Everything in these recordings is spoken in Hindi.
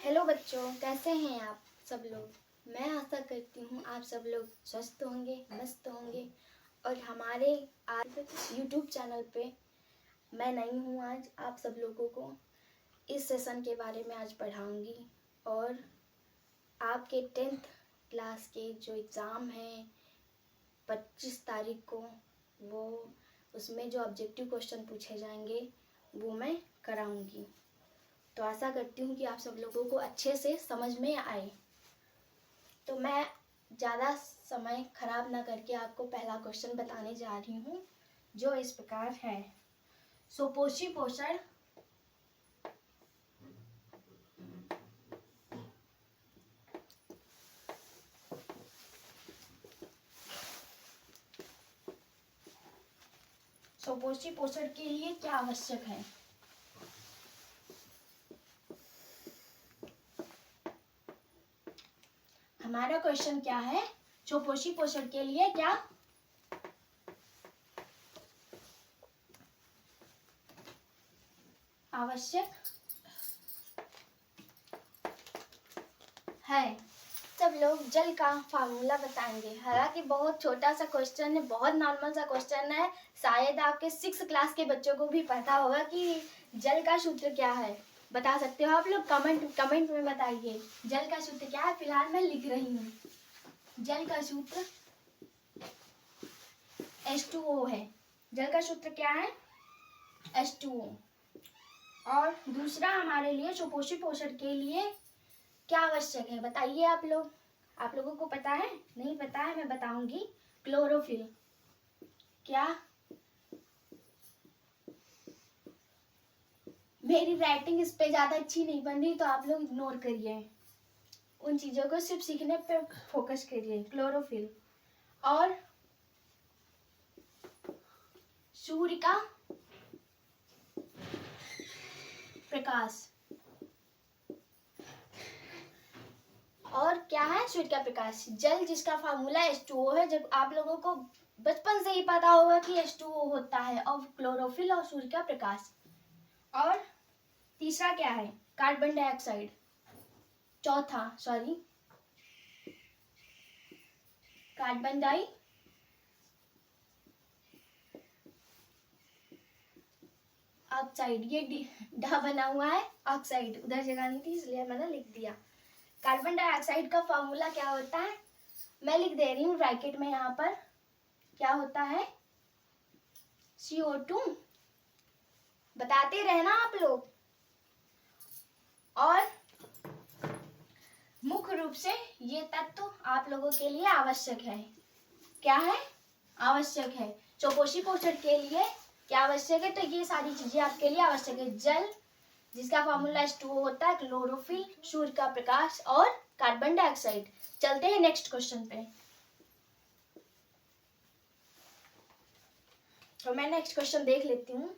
हेलो बच्चों, कैसे हैं आप सब लोग। मैं आशा करती हूँ आप सब लोग स्वस्थ होंगे, मस्त होंगे। और हमारे आज यूट्यूब चैनल पे मैं नई हूँ। आज आप सब लोगों को इस सेशन के बारे में आज पढ़ाऊँगी। और आपके 10th क्लास के जो एग्ज़ाम हैं 25 तारीख को, वो उसमें जो ऑब्जेक्टिव क्वेश्चन पूछे जाएंगे वो मैं कराऊँगी। तो आशा करती हूँ कि आप सब लोगों को अच्छे से समझ में आए। तो मैं ज़्यादा समय खराब ना करके आपको पहला क्वेश्चन बताने जा रही हूँ, जो इस प्रकार है। सुपोषी पोषण सुपोषी पोषण के लिए क्या आवश्यक है। हमारा क्वेश्चन क्या है, सुपोषी पोषण के लिए क्या आवश्यक है। सब लोग जल का फार्मूला बताएंगे। हालांकि बहुत छोटा सा क्वेश्चन है, बहुत नॉर्मल सा क्वेश्चन है। शायद आपके 6 क्लास के बच्चों को भी पता होगा कि जल का सूत्र क्या है। बता सकते हो आप लोग, कमेंट में बताइए जल का सूत्र क्या है। फिलहाल मैं लिख रही हूँ। जल का सूत्र H2O है। जल का सूत्र क्या है, H2O। और दूसरा हमारे लिए सुपोषी पोषण के लिए क्या आवश्यक है, बताइए आप लोग। आप लोगों को पता है? नहीं पता है, मैं बताऊंगी। क्लोरोफिल। क्या? मेरी राइटिंग इस पे ज्यादा अच्छी नहीं बन रही, तो आप लोग इग्नोर करिए। उन चीजों को सिर्फ सीखने पे फोकस करिए। क्लोरोफिल और सूर्य का प्रकाश। और क्या है, सूर्य का प्रकाश। जल जिसका फार्मूला H2O है। जब आप लोगों को बचपन से ही पता होगा कि H2O होता है, और क्लोरोफिल और सूर्य का प्रकाश। और तीसरा क्या है, कार्बन डाइऑक्साइड। चौथा कार्बन डाई ऑक्साइड। ये डा बना हुआ है, ऑक्साइड उधर जगह नहीं थी इसलिए मैंने लिख दिया। कार्बन डाइऑक्साइड का फॉर्मूला क्या होता है, मैं लिख दे रही हूँ ब्रैकेट में। यहाँ पर क्या होता है, CO2। बताते रहना आप लोग। और मुख्य रूप से ये तत्व आप लोगों के लिए आवश्यक है। क्या है, आवश्यक है। सुपोषी पोषण के लिए क्या आवश्यक है, तो ये सारी चीजें आपके लिए आवश्यक है। जल जिसका फॉर्मूला H2O होता है, क्लोरोफिल, सूर्य का प्रकाश और कार्बन डाइऑक्साइड। चलते हैं नेक्स्ट क्वेश्चन पे। तो मैं नेक्स्ट क्वेश्चन देख लेती हूँ।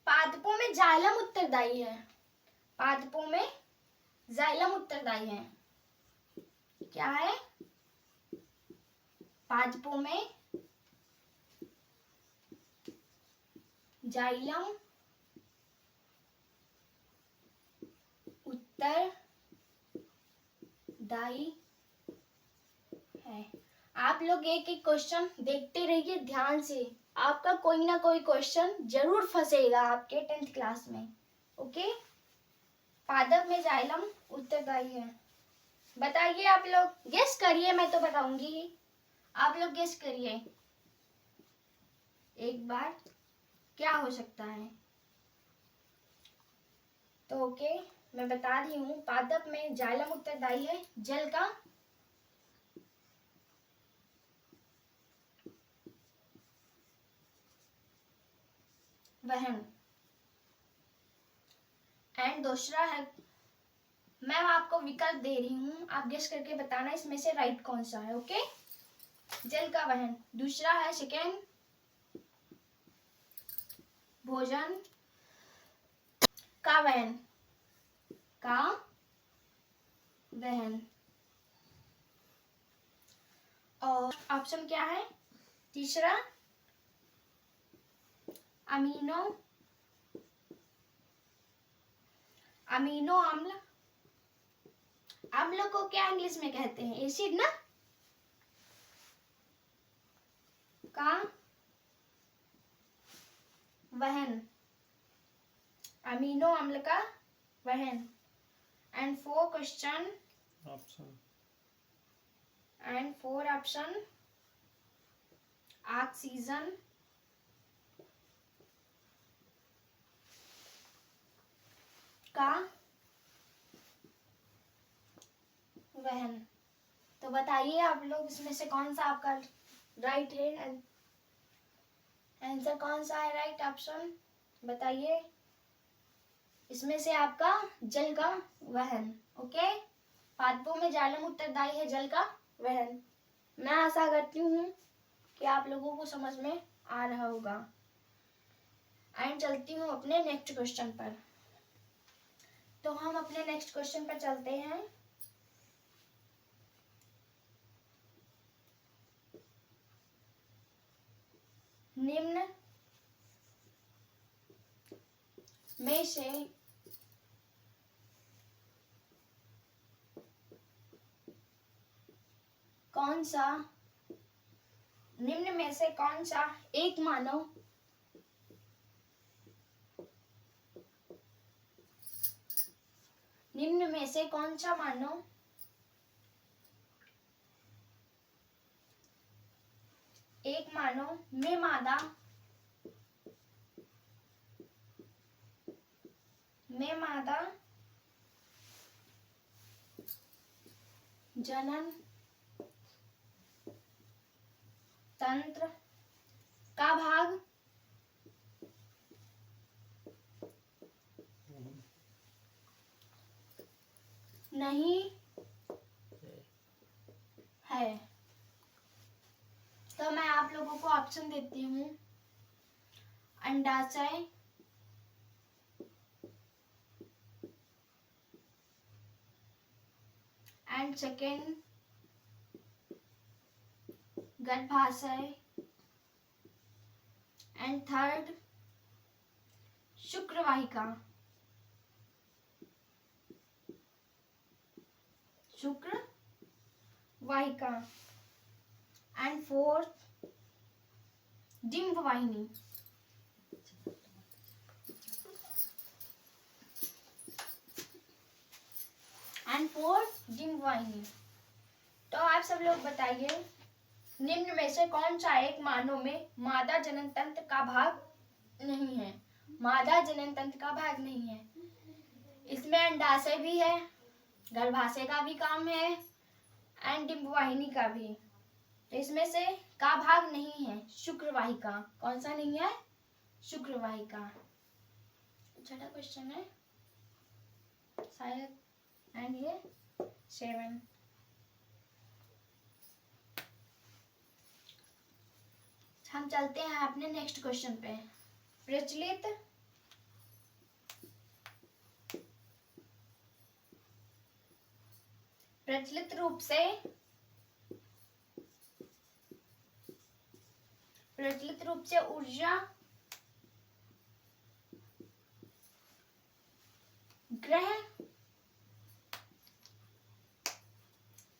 पादपों में जाइलम उत्तरदायी है। पादपों में जाइलम उत्तरदायी है। क्या है, पादपों में जाइलम उत्तरदायी है। आप लोग एक एक क्वेश्चन देखते रहिए ध्यान से। आपका कोई ना कोई क्वेश्चन जरूर फंसेगा आपके 10th क्लास में। ओके, पादप में जाइलम उत्तरदायी है। बताइए आप लोग, गेस करिए, मैं तो बताऊंगी ही। आप लोग गेस करिए एक बार, क्या हो सकता है। तो ओके, मैं बता रही हूँ। पादप में जाइलम उत्तरदायी है जल का वहन। एंड दूसरा है, मैं आपको विकल्प दे रही हूँ, आप गेस करके बताना इसमें से राइट कौन सा है। ओके, जल का वहन। दूसरा है सेकेंड, भोजन का वहन। का वहन। और ऑप्शन क्या है, तीसरा अमीनो अमीनो अम्ल, अम्ल को क्या इंग्लिश में कहते हैं? एसिड ना, का वहन, अमीनो अम्ल का वहन। And four question and four option, oxygen, का वहन। तो बताइए आप लोग इसमें से कौन सा आपका राइट है, आंसर कौन सा है राइट ऑप्शन बताइए। इसमें से आपका जल का वहन। ओके, पादपों में जाइलम उत्तरदायी है जल का वहन। मैं आशा करती हूँ कि आप लोगों को समझ में आ रहा होगा। एंड चलती हूँ अपने नेक्स्ट क्वेश्चन पर। तो हम अपने नेक्स्ट क्वेश्चन पर चलते हैं। निम्न में से कौन सा एक मानव निम्न में से कौन सा मानव एक मानव में मादा जनन तंत्र का भाग नहीं है? तो मैं आप लोगों को ऑप्शन देती हूँ। अंडाशय, एंड सेकेंड गर्भाशय, एंड थर्ड शुक्रवाहिका। एंड फोर्थ डिंब वाहिनी। तो आप सब लोग बताइए, निम्न में से कौन सा एक मानव में मादा जनन तंत्र का भाग नहीं है? मादा जनन तंत्र का भाग नहीं है। इसमें अंडाशय भी है, गर्भाशय का भी काम है, एंड डिंबवाहिनी का भी। तो इसमें से का भाग नहीं है शुक्रवाहिका। कौन सा नहीं है? शुक्रवाहिका। छठा क्वेश्चन है शायद, एंड ये 7। हम चलते हैं अपने नेक्स्ट क्वेश्चन पे। प्रचलित रूप से ऊर्जा ग्रह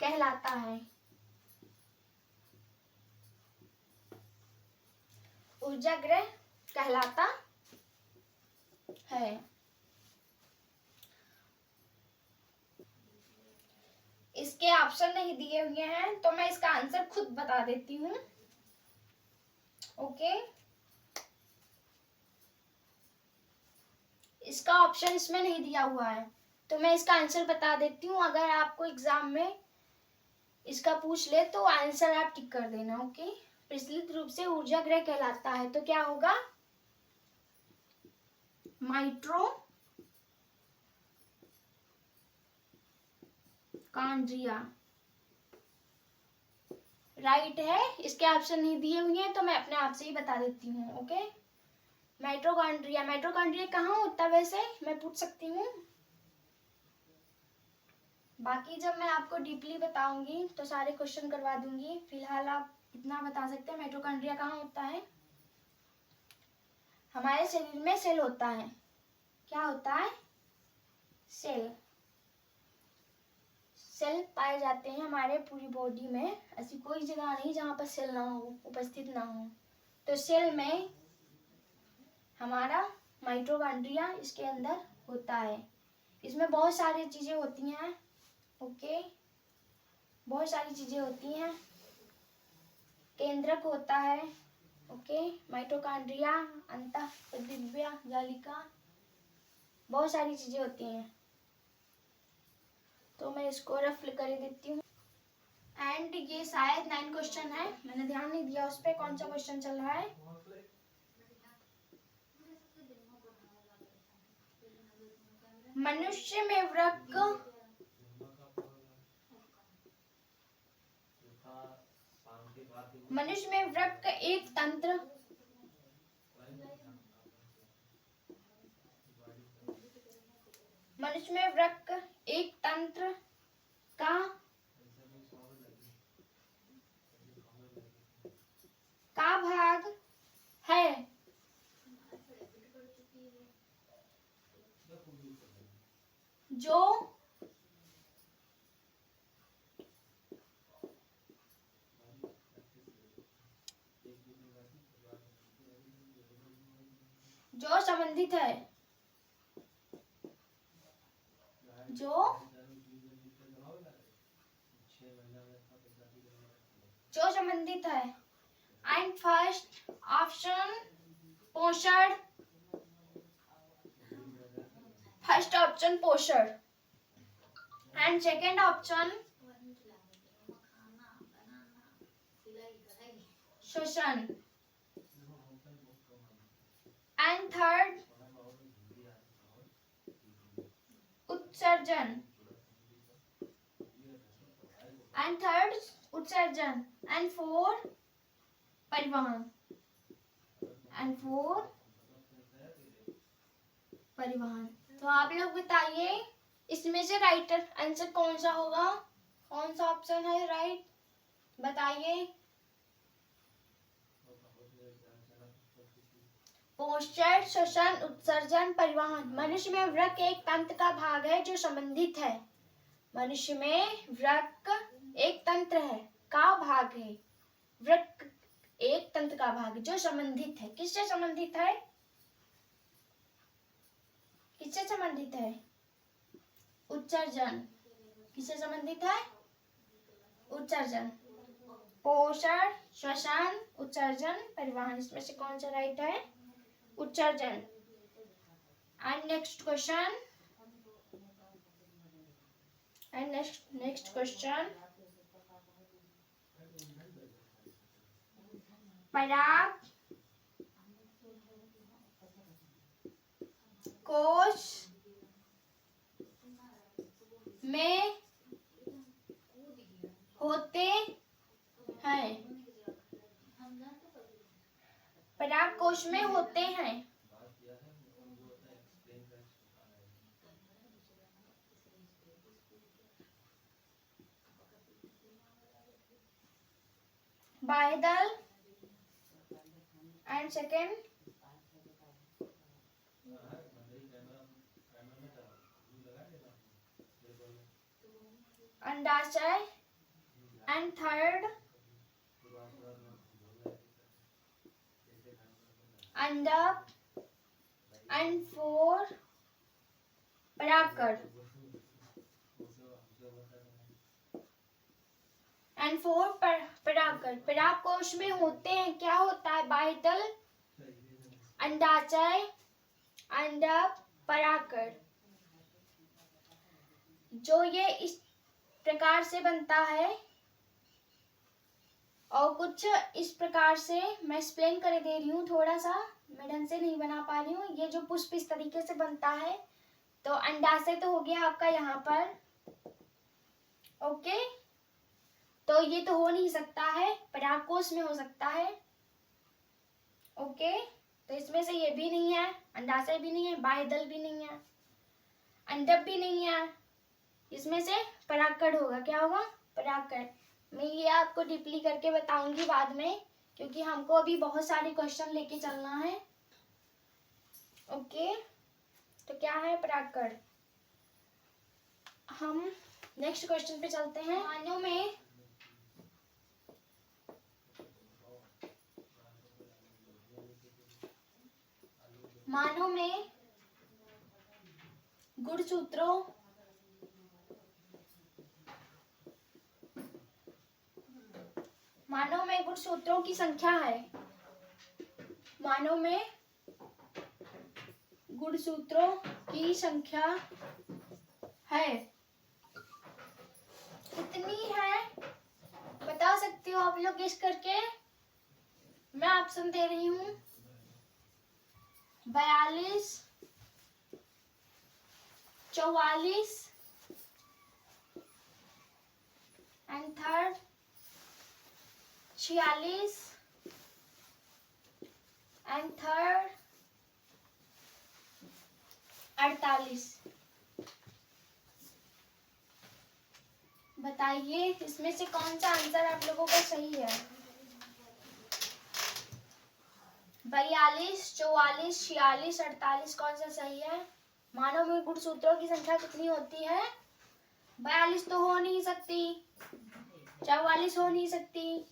कहलाता है। ऊर्जा ग्रह कहलाता है। इसके ऑप्शन नहीं दिए हुए हैं, तो मैं इसका आंसर खुद बता देती हूँ। ओके, इसका ऑप्शन इसमें नहीं दिया हुआ है, तो मैं इसका आंसर बता देती हूँ। अगर आपको एग्जाम में इसका पूछ ले तो आंसर आप टिक कर देना। ओके, प्रचलित रूप से ऊर्जा ग्रह कहलाता है तो क्या होगा? माइटोकॉन्ड्रिया राइट है। इसके ऑप्शन नहीं दिए हुए हैं, तो मैं अपने आप से ही बता देती हूँ। ओके, माइटोकॉन्ड्रिया कहाँ होता है वैसे, मैं पूछ सकती हूँ? बाकी जब मैं आपको डीपली बताऊंगी तो सारे क्वेश्चन करवा दूंगी। फिलहाल आप इतना बता सकते हैं माइटोकॉन्ड्रिया कहाँ होता है। हमारे शरीर में सेल होता है। क्या होता है? सेल। सेल पाए जाते हैं हमारे पूरी बॉडी में। ऐसी कोई जगह नहीं जहाँ पर सेल ना हो, उपस्थित ना हो। तो सेल में हमारा माइटोकॉन्ड्रिया इसके अंदर होता है। इसमें बहुत सारी चीजें होती हैं। ओके, बहुत सारी चीजें होती हैं। केंद्रक होता है। ओके, माइटोकॉन्ड्रिया, अंतःप्रदिव्य जालिका, बहुत सारी चीजें होती हैं। तो मैं इसको रफ कर देती हूँ। एंड ये शायद 9 क्वेश्चन है, मैंने ध्यान नहीं दिया उस पर कौन सा क्वेश्चन चल रहा है। मनुष्य में वृक्क एक तंत्र का भाग है। जो संबंधित है, जो संबंधित है। एंड फर्स्ट ऑप्शन पोषण, फर्स्ट ऑप्शन पोषण एंड सेकेंड ऑप्शन शोषण एंड थर्ड उत्सर्जन एंड फोर परिवहन तो आप लोग बताइए इसमें से राइट आंसर कौन सा होगा, कौन सा ऑप्शन है राइट, बताइए। पोषण, श्वसन, उत्सर्जन, परिवहन। मनुष्य में वृक्क एक तंत्र का भाग है जो संबंधित है। मनुष्य में वृक्क एक तंत्र है का भाग है। वृक्क एक तंत्र का भाग जो संबंधित है। किससे संबंधित है? किससे संबंधित है? उत्सर्जन। किससे संबंधित है? उत्सर्जन। पोषण, श्वसन, उत्सर्जन, परिवहन, इसमें से कौन सा राइट है? उत्सर्जन। एंड नेक्स्ट क्वेश्चन, पराग कोश में होते हैं। पराग कोश में होते हैं। बाह्यदल एंड सेकेंड अंडाशय एंड थर्ड अंडक एंड फोर परागकण एंड फोर परागकण। पराग कोश में होते हैं, क्या होता है? बाह्यदल, अंडाशय, अंडक, परागकण। जो ये इस प्रकार से बनता है और कुछ इस प्रकार से मैं एक्सप्लेन कर दे रही हूँ। थोड़ा सा मैं ढंग से नहीं बना पा रही हूँ। ये जो पुष्प इस तरीके से बनता है, तो अंडाशय तो हो गया आपका यहाँ पर। ओके, तो ये तो हो नहीं सकता है, परागकोश में हो सकता है। ओके, तो इसमें से ये भी नहीं है, अंडाशय भी नहीं है, बाह्यदल भी नहीं है, अंडक भी नहीं है। इसमें से परागकण होगा। क्या होगा? परागकण। मैं ये आपको डीपली करके बताऊंगी बाद में, क्योंकि हमको अभी बहुत सारे क्वेश्चन लेके चलना है। ओके, तो क्या है परागकण। हम नेक्स्ट क्वेश्चन पे चलते हैं। मानव में गुणसूत्रों की संख्या है। मानव में गुणसूत्रों की संख्या है कितनी है, बता सकते हो आप लोग गेस करके। मैं ऑप्शन दे रही हूँ 42, 44 एंड थर्ड 46 एंड थर्ड 48। बताइए इसमें से कौन सा आंसर आप लोगों का सही है। 42, 44, 46, 48 कौन सा सही है। मानव में गुणसूत्रों की संख्या कितनी होती है। 42 तो हो नहीं सकती, 44 हो नहीं सकती,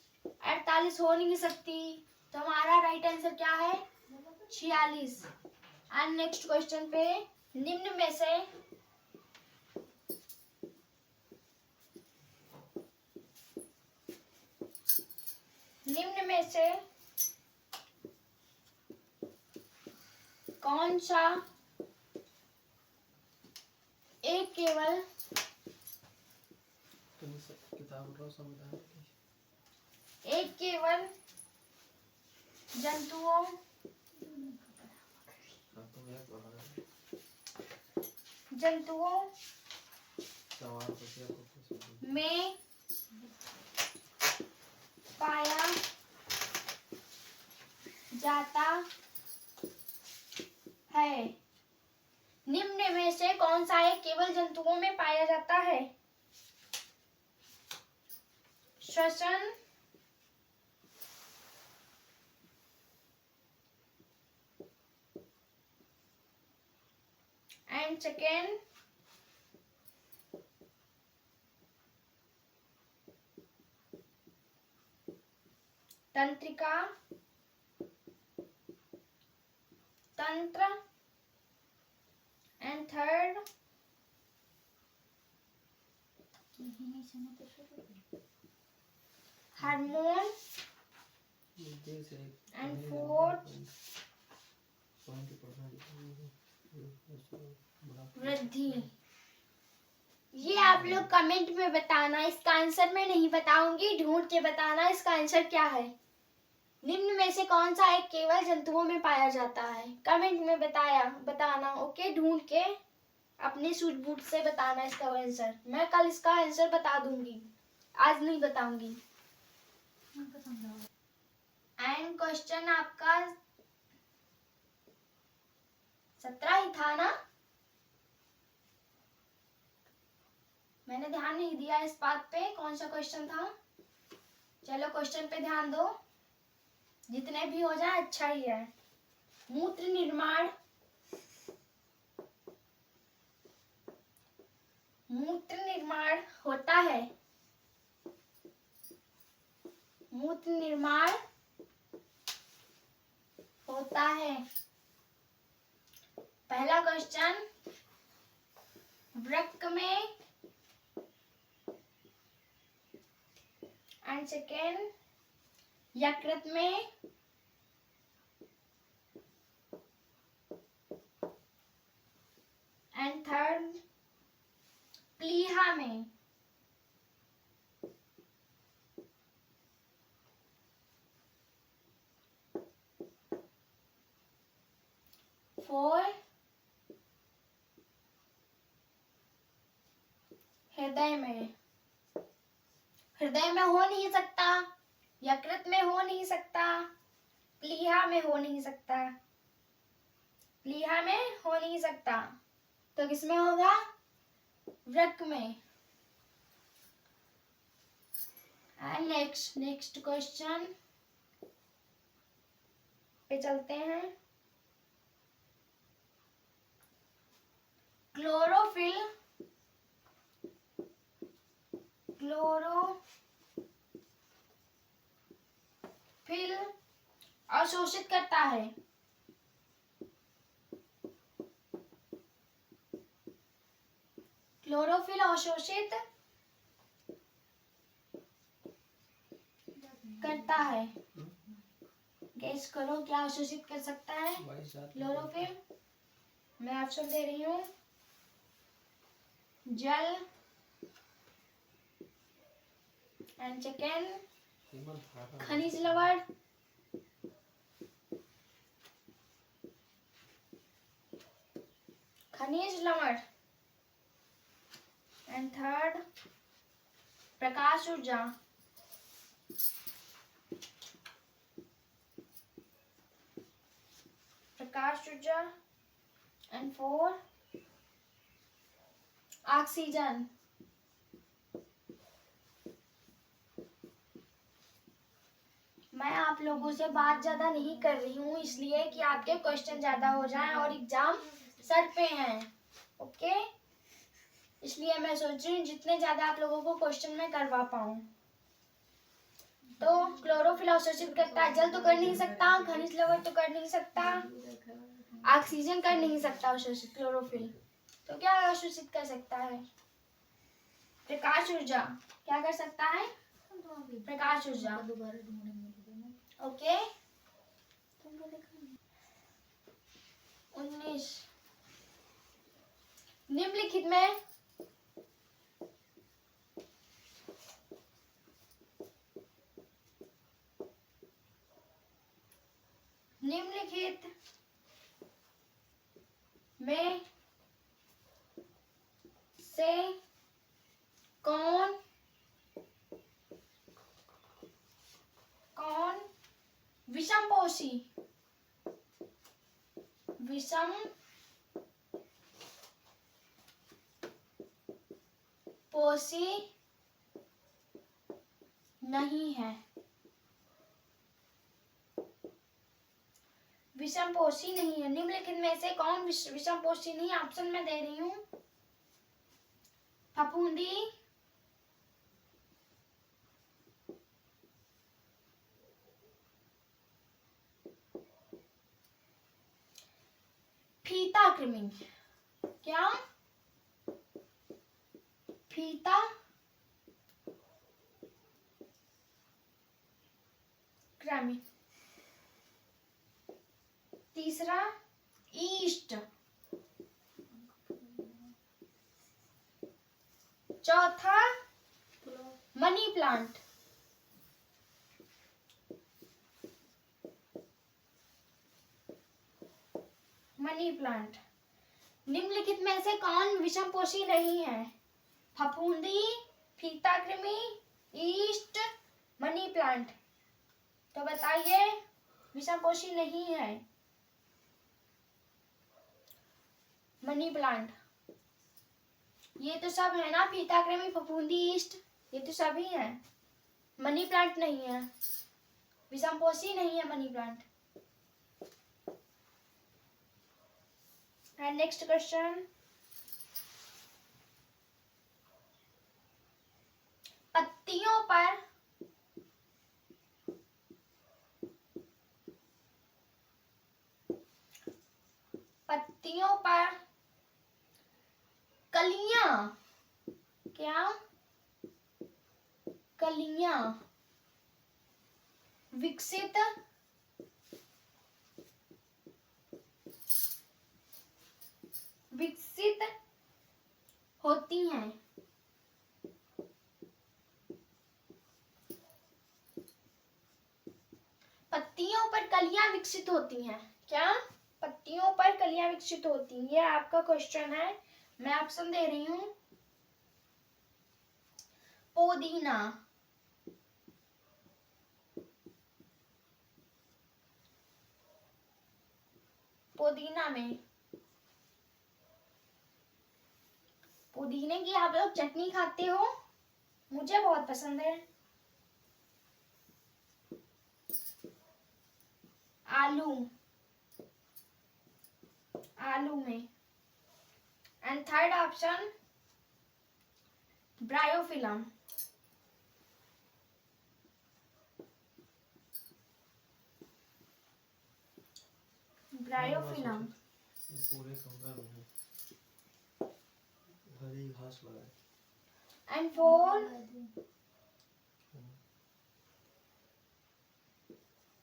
48 हो नहीं सकती, तो हमारा राइट आंसर क्या है 46। एंड नेक्स्ट क्वेश्चन पे, निम्न में से कौन सा एक केवल जंतुओं में पाया जाता है। निम्न में से कौन सा एक केवल जंतुओं में पाया जाता है। श्वसन, एंड सेकेंड तंत्रिका, तंत्र, and third hormone, and fourth वृद्धि। ये आप लोग कमेंट में बताना, इसका आंसर मैं नहीं बताऊंगी, ढूंढ के बताना इसका आंसर क्या है। निम्न में से कौन सा एक केवल जंतुओं में पाया जाता है, कमेंट में बताना। ओके, ढूंढ के अपने सूझबूझ से बताना इसका आंसर। मैं कल इसका आंसर बता दूंगी, आज नहीं बताऊंगी। एंड क्वेश्चन आपका 17 ही था ना, मैंने ध्यान नहीं दिया इस बात पे कौन सा क्वेश्चन था। चलो क्वेश्चन पे ध्यान दो, जितने भी हो जाए अच्छा ही है। मूत्र निर्माण होता है। मूत्र निर्माण होता है। पहला क्वेश्चन वृक्क में, एंड सेकेंड यकृत में, एंड थर्ड प्लीहा में। फोर हृदय में। हृदय में हो नहीं सकता, यकृत में हो नहीं सकता, प्लीहा में हो नहीं सकता, प्लीहा में हो नहीं सकता, तो किसमें होगा वृक्क में। एंड नेक्स्ट क्वेश्चन पे चलते हैं। क्लोरोफिल अवशोषित करता है। क्लोरोफिल अवशोषित करता है। गेस करो क्या अवशोषित कर सकता है क्लोरोफिल। मैं ऑप्शन दे रही हूँ, जल, एंड सेकेंड खनिज लवण, एंड थर्ड प्रकाश ऊर्जा। And four oxygen. मैं आप लोगों से बात ज्यादा नहीं कर रही हूँ इसलिए कि आपके क्वेश्चन ज्यादा हो जाएं और एग्जाम सर पे हैं, ओके। इसलिए मैं सोच रही हूँ जितने ज्यादा आप लोगों को क्वेश्चन मैं करवा पाऊँ। तो क्लोरोफिल अवशोषित करता है, जल तो कर नहीं सकता, खनिज लवण तो कर नहीं सकता, ऑक्सीजन कर नहीं सकता अवशोषित क्लोरोफिल। तो क्या अवशोषित कर सकता है? प्रकाश ऊर्जा। क्या कर सकता है? प्रकाश ऊर्जा। ओके। 19 निम्नलिखित में से कौन विषमपोषी नहीं है? विषमपोषी नहीं है। निम्नलिखित में से कौन विषमपोषी नहीं है? ऑप्शन में दे रही हूँ, फफूंदी, फीता कृमि। क्या? फीता कृमि। तीसरा ईस्ट। चौथा मनी प्लांट। निम्नलिखित में से कौन विषमपोषी नहीं है? फफूंदी, फीता कृमि, ईस्ट, मनी प्लांट। तो बताइए विषमपोषी नहीं है। Money plant. ये तो सब है ना, फीता कृमि, फफूंदी, ईस्ट, ये तो सभी है। मनी प्लांट नहीं है, विषमपोषी नहीं है money plant. And next question, पत्तियों पर कलियां, क्या? कलियां विकसित होती हैं। पत्तियों पर कलियां विकसित होती हैं। क्या? पत्तियों पर कलियां विकसित होती हैं। ये आपका क्वेश्चन है। मैं ऑप्शन दे रही हूँ, पुदीना, में पुदीने की आप लोग चटनी खाते हो, मुझे बहुत पसंद है। आलू में and third option bryophyllum. Bryophyllum. पूरे कमरे में हरी घास लगाए। एंड फोर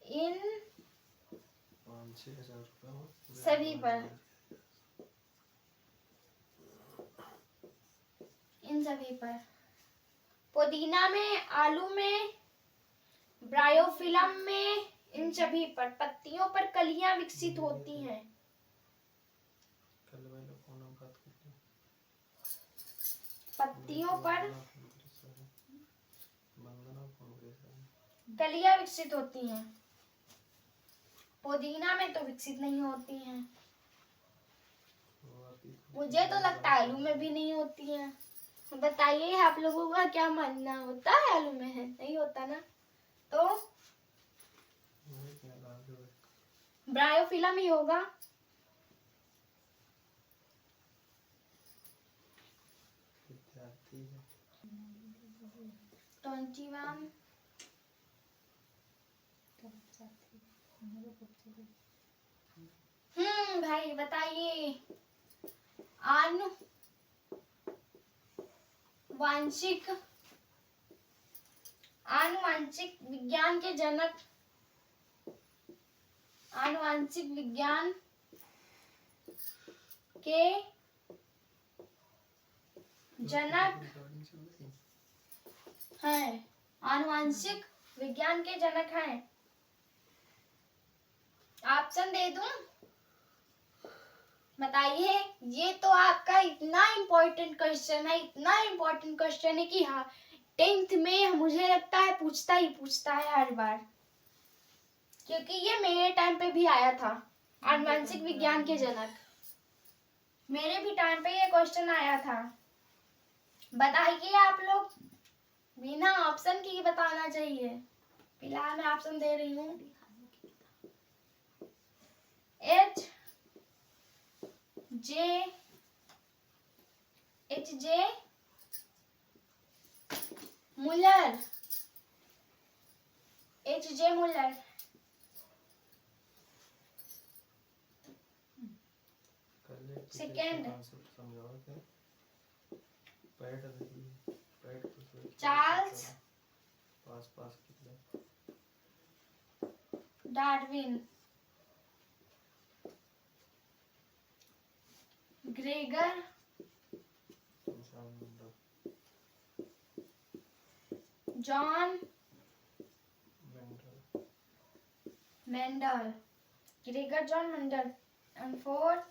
इन 5-6 हज़ार रुपये सभी पर, इन सभी पर। पुदीना में, आलू में, ब्रायोफिलम में, इन सभी पर पत्तियों पर कलियां विकसित होती हैं। कल वाले फोन में बात करते हैं। पत्तियों पर वंदना फोन करे कलियां विकसित होती हैं। पुदीना में तो विकसित नहीं होती हैं। मुझे तो लगता है आलू में भी नहीं होती हैं। बताइए आप लोगों का क्या मानना, होता है आलू में? है नहीं होता ना, तो ब्रायोफिलम ही होगा। विद्यार्थी है 21 भाई बताइए। आनुवांशिक आनुवांशिक विज्ञान के जनक, आनुवांशिक विज्ञान के जनक हैं, आनुवांशिक विज्ञान के जनक हैं। ऑप्शन दे दूं? बताइए। ये तो आपका इतना इम्पोर्टेंट क्वेश्चन है, इतना इम्पोर्टेंट क्वेश्चन है कि हाँ 10th में मुझे लगता है पूछता है हर बार, क्योंकि ये मेरे टाइम पे भी आया था। आनुवंशिक विज्ञान के जनक, मेरे भी टाइम पे ये क्वेश्चन आया था। बताइए आप लोग, बिना ऑप्शन के ही बताना चाहिए। फिलहाल मैं ऑप्शन दे रही हूँ। H J Muller, H J Muller. Second Charles Darwin, Gregor John Mendel, Gregor John Mendel. And 4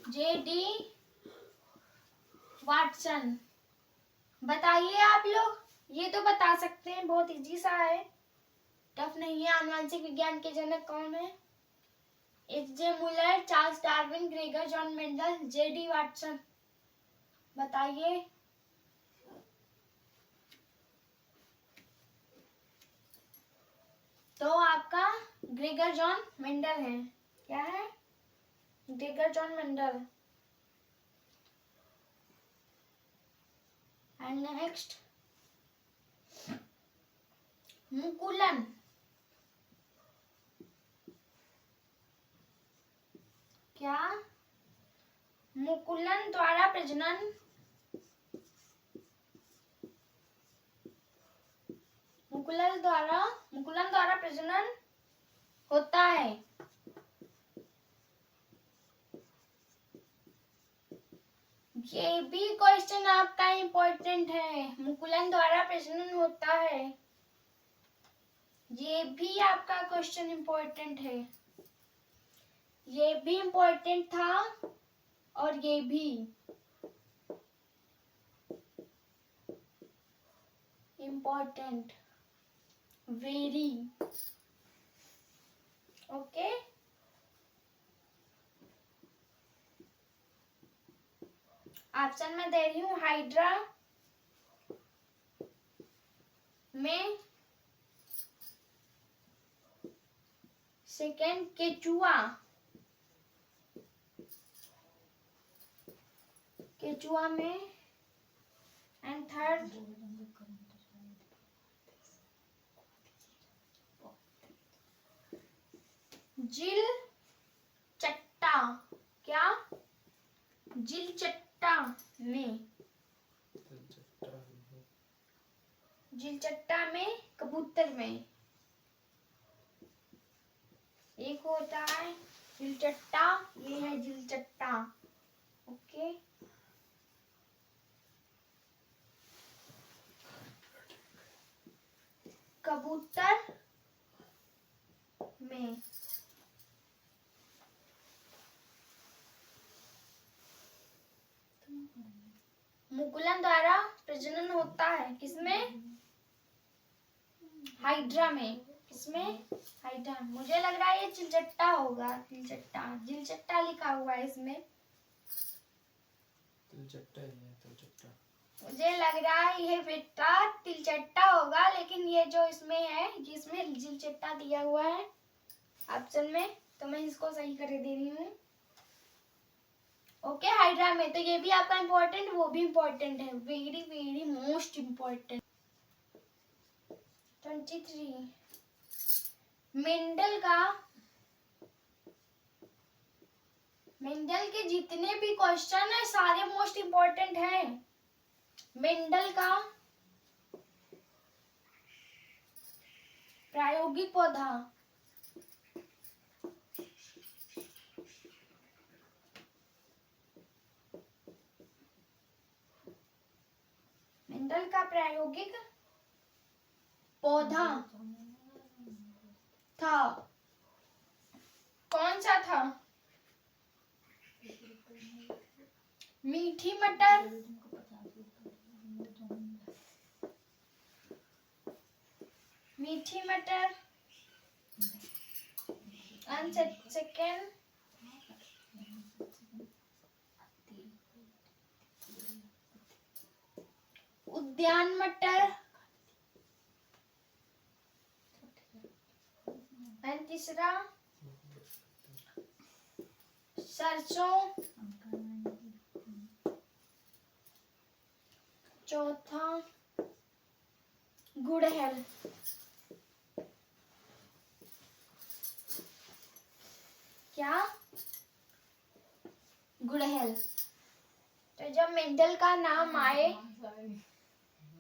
J D Watson. बताइए आप लोग, ये तो बता सकते हैं, बहुत इजी सा है, टफ नहीं है। आनुवंशिक विज्ञान के जनक कौन है? H J Muller, Charles Darwin, Gregor John Mendel, J D Watson. बताइए। तो आपका ग्रेगर जॉन मेंडल है। क्या है? Gregor John Mendel. And next मुकुलन। क्या? मुकुलन द्वारा प्रजनन, मुकुलन द्वारा प्रजनन होता है। ये भी क्वेश्चन आपका इम्पोर्टेंट है, मुकुलन द्वारा प्रजनन होता है। ये भी आपका क्वेश्चन इम्पोर्टेंट है, ये भी इम्पोर्टेंट था और ये भी इम्पोर्टेंट, वेरी। ओके, ऑप्शन में दे रही हूँ। हाइड्रा में सेकंड केचुआ, केचुआ में, एंड थर्ड जिल चट्टा, क्या? जिल चट्टा में, जिल चट्टा में कबूतर में। एक होता है जिल चट्टा, ये है जिल चट्टा। ओके, कबूतर में। मुकुलन द्वारा प्रजनन होता है किसमें? हाइड्रा में। किसमें? हाइड्रा। मुझे लग रहा है ये चिलचट्टा होगा, चिलचट्टा, जिलचट्टा लिखा हुआ है इसमें। तिलचट्टा ही है, तिलचट्टा। मुझे लग रहा है ये बेटा तिलचट्टा होगा, लेकिन ये जो इसमें है, जिसमें जिलचट्टा दिया हुआ है ऑप्शन में, तो मैं इसको सही कर दे रही हूँ। ओके, हाइड्रा में। तो ये भी आपका इम्पोर्टेंट, वो भी इम्पोर्टेंट है, very very most important. 23 Mendel के जितने भी क्वेश्चन है सारे मोस्ट इम्पोर्टेंट हैं। मेंडल का प्रायोगिक पौधा, मेंडल का प्रायोगिक पौधा था, कौन सा था? मीठी मटर, मीठी मटर, एंड सेकेंड उद्यान मटर, एंड तीसरा सरसों, चौथा गुड़हल। क्या? गुड़हल। तो जब मेंडल का नाम आए,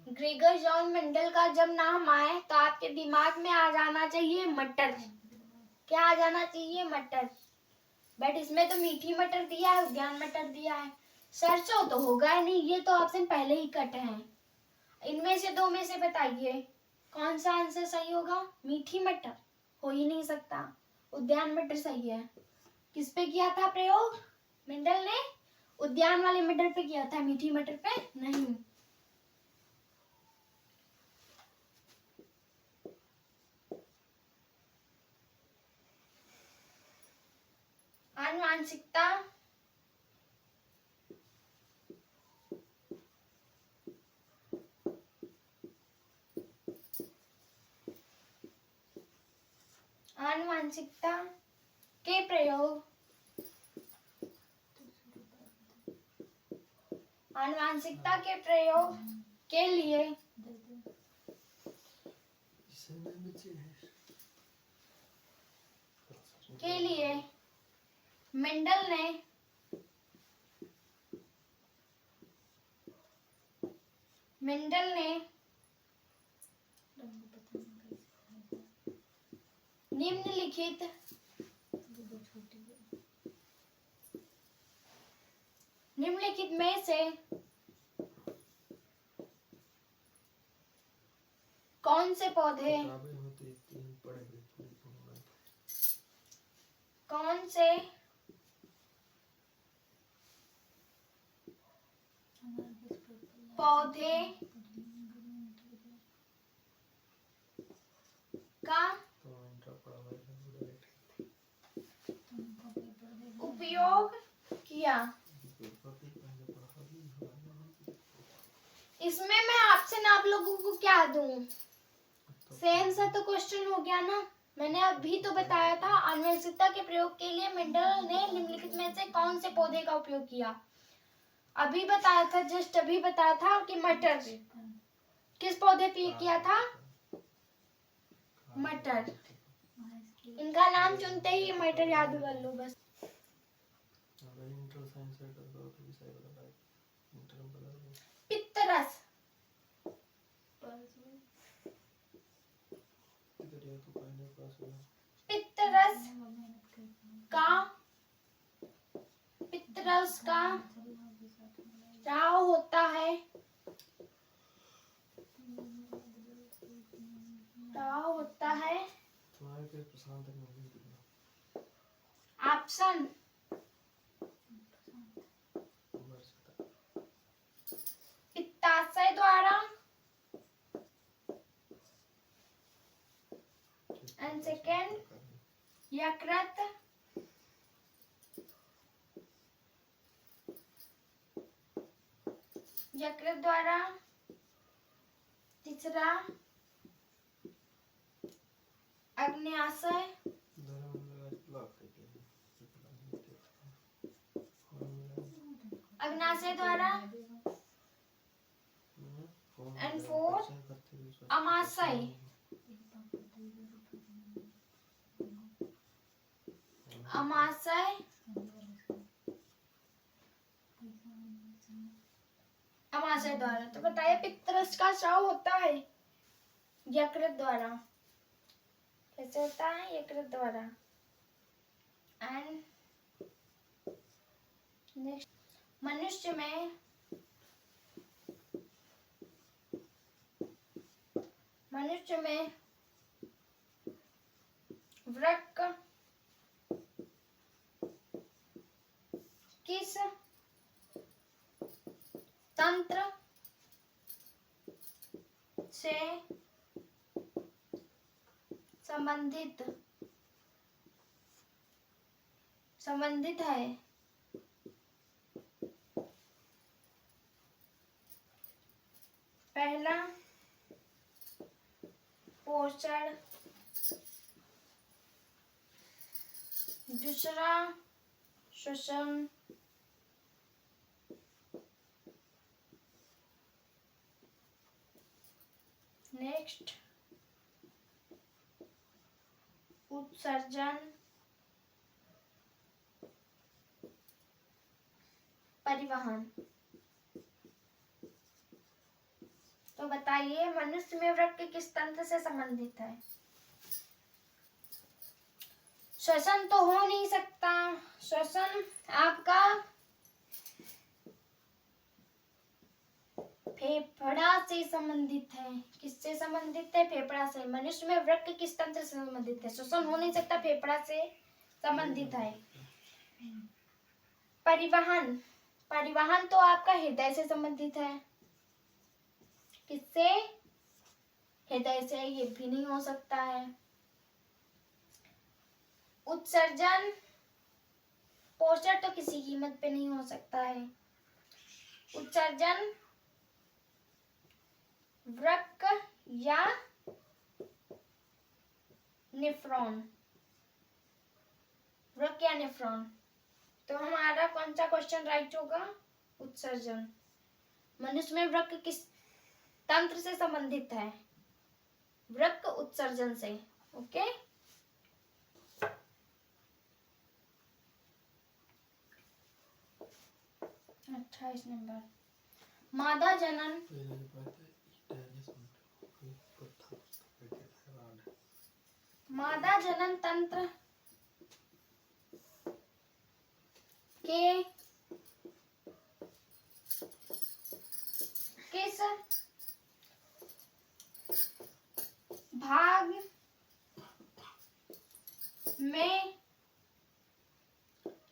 ग्रेगर जॉन मेंडल का जब नाम आए, तो आपके दिमाग में आ जाना चाहिए मटर। क्या आ जाना चाहिए? मटर। बट इसमें तो मीठी मटर दिया है, उद्यान मटर दिया है, सरसों तो होगा ही नहीं, ये तो ऑप्शन पहले ही कट है। इनमें से दो में से बताइए कौन सा आंसर सही होगा? मीठी मटर हो ही नहीं सकता, उद्यान मटर सही है। किस पे किया था प्रयोग? मेंडल ने उद्यान वाले मटर पे किया था, मीठी मटर पे नहीं। आनुवांशिकता, आनुवांशिकता के प्रयोग, आनुवांशिकता के प्रयोग के लिए मेंडल ने निम्नलिखित में से कौन से पौधे, कौन से पौधे का उपयोग किया? इसमें मैं ऑप्शन आप लोगों को क्या दूं? सेम सा तो क्वेश्चन हो गया ना, मैंने अभी तो बताया था आनुवंशिकता के प्रयोग के लिए मेंडल ने निम्नलिखित में से कौन से पौधे का उपयोग किया। अभी बताया था, जस्ट अभी बताया था कि मटर। किस पौधे पे किया था? मटर। इनका नाम सुनते ही मटर याद कर लो बस। पित्तरस पित्तरस का राव होता है, राव होता है ऑप्शन पित्ताशय द्वारा एंड सेकेंड यकृत, यकृत द्वारा, तीसरा अग्न्याशय, अग्न्याशय द्वारा एंड फोर्थ अमाशय, अमाशय, अमाशय द्वारा। तो बताइए पित्तरस का स्राव होता है यकृत द्वारा। कैसे होता है? यकृत द्वारा। एंड नेक्स्ट, मनुष्य में वृक्क किस तंत्र से संबंधित है? पहला पोषण, दूसरा श्वसन, नेक्स्ट उत्सर्जन, परिवहन। तो बताइए मनुष्य में वृक्क किस तंत्र से संबंधित है? श्वसन तो हो नहीं सकता। श्वसन आपका फेफड़ा से संबंधित है। किससे संबंधित है? फेफड़ा से। मनुष्य में वृक्क किस तंत्र से संबंधित है? श्वसन हो नहीं सकता, फेफड़ा से संबंधित है। परिवहन, परिवहन तो आपका हृदय से संबंधित है। किससे? हृदय से। ये भी नहीं हो सकता है। उत्सर्जन, पोषण तो किसी कीमत पे नहीं हो सकता है। उत्सर्जन वृक्क या नेफ्रॉन, वृक्क या नेफ्रॉन। तो हमारा कौन सा क्वेश्चन राइट होगा? उत्सर्जन। मनुष्य में वृक्क किस तंत्र से संबंधित है? वृक्क उत्सर्जन से। ओके, 28 नंबर, मादा जनन तंत्र के किस भाग में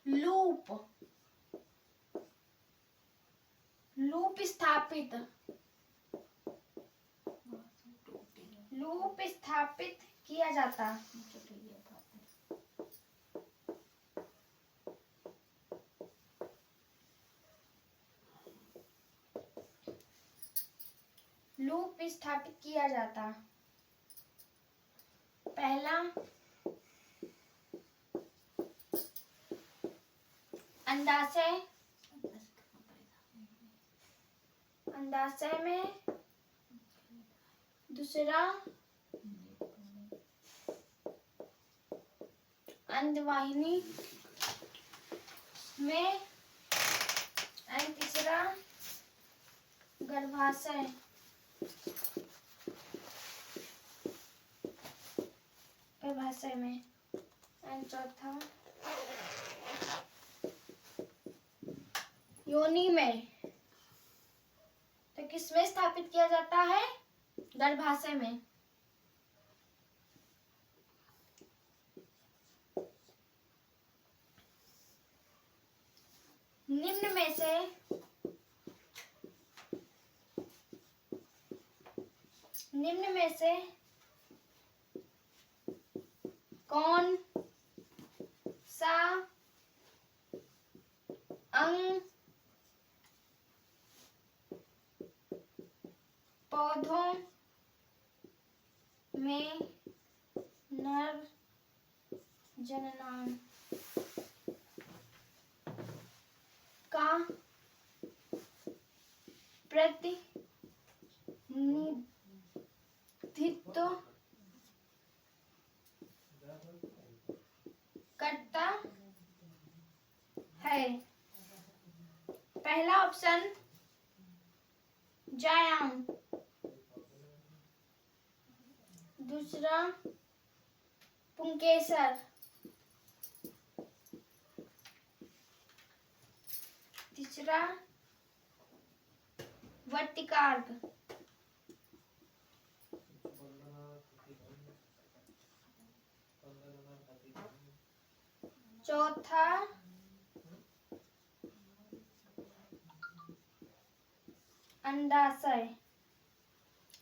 लूप स्थापित किया जाता? लूप स्थापित किया जाता। पहला अंडाशय, अंडाशय में दूसरा अंडवाहिनी में एंड तीसरा गर्भाशय। गर्भाशय में एंड चौथा योनि में। तो किसमें स्थापित किया जाता है? गर्भाशय में। निम्न में से कौन सा अंग पौधों में नर जननांग का प्रतिनिधित्व करता है? पहला ऑप्शन जायांग, दूसरा पुंकेसर, तीसरा वर्तिकार्क, चौथा अंडाशय।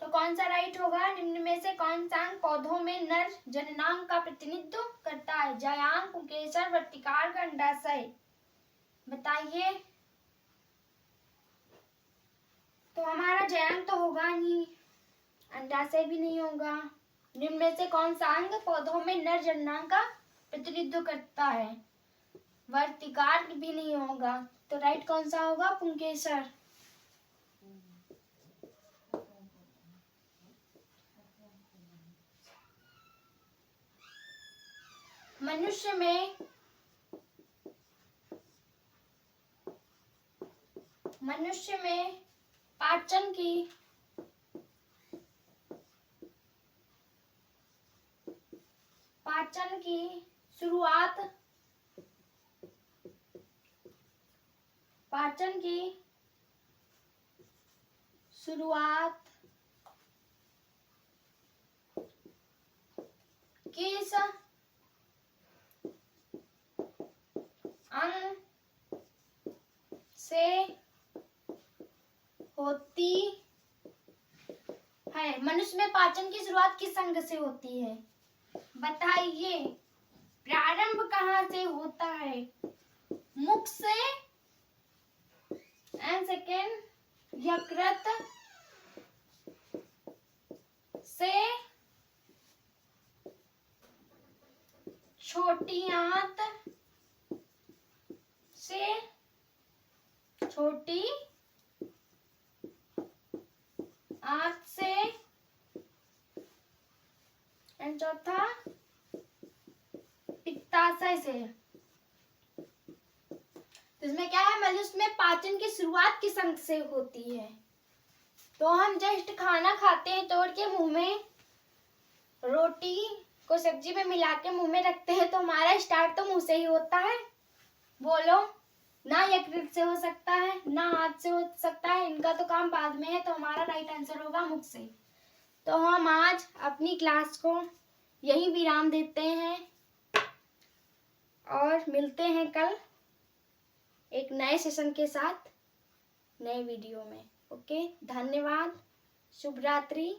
तो कौन सा राइट होगा? निम्न में से कौन सा अंग पौधों में नर जननांग का प्रतिनिधित्व करता है? जायांग, पुंकेसर, वर्तिकार्क, अंडाशय। बताइए। तो हमारा जायांग तो होगा नहीं, अंडाशय भी नहीं होगा। निम्न में से कौन सा अंग पौधों में नर जननांग का प्रतिनिधित्व करता है? वर्तिकार्क भी नहीं होगा। तो राइट कौन सा होगा? पुंकेसर। मनुष्य में पाचन की शुरुआत किस अंग से होती है? मनुष्य में पाचन की शुरुआत किस अंग से होती है? बताइए। प्रारंभ कहाँ से होता है? मुख से एंड सेकेंड यकृत से, छोटी आंत से, छोटी आंत से एंड चौथा पित्ताशय से। तो इसमें क्या है? मनुष्य में पाचन की शुरुआत किस अंग से होती है? तो हम जस्ट खाना खाते हैं, तोड़ के मुंह में, रोटी को सब्जी में मिला के मुंह में रखते हैं, तो हमारा स्टार्ट तो मुंह से ही होता है। बोलो। ना यकृत से हो सकता है, ना हाथ से हो सकता है, इनका तो काम बाद में है। तो हमारा राइट आंसर होगा मुख से। तो हम आज अपनी क्लास को यही विराम देते हैं और मिलते हैं कल एक नए सेशन के साथ, नए वीडियो में। ओके, धन्यवाद। शुभ रात्रि।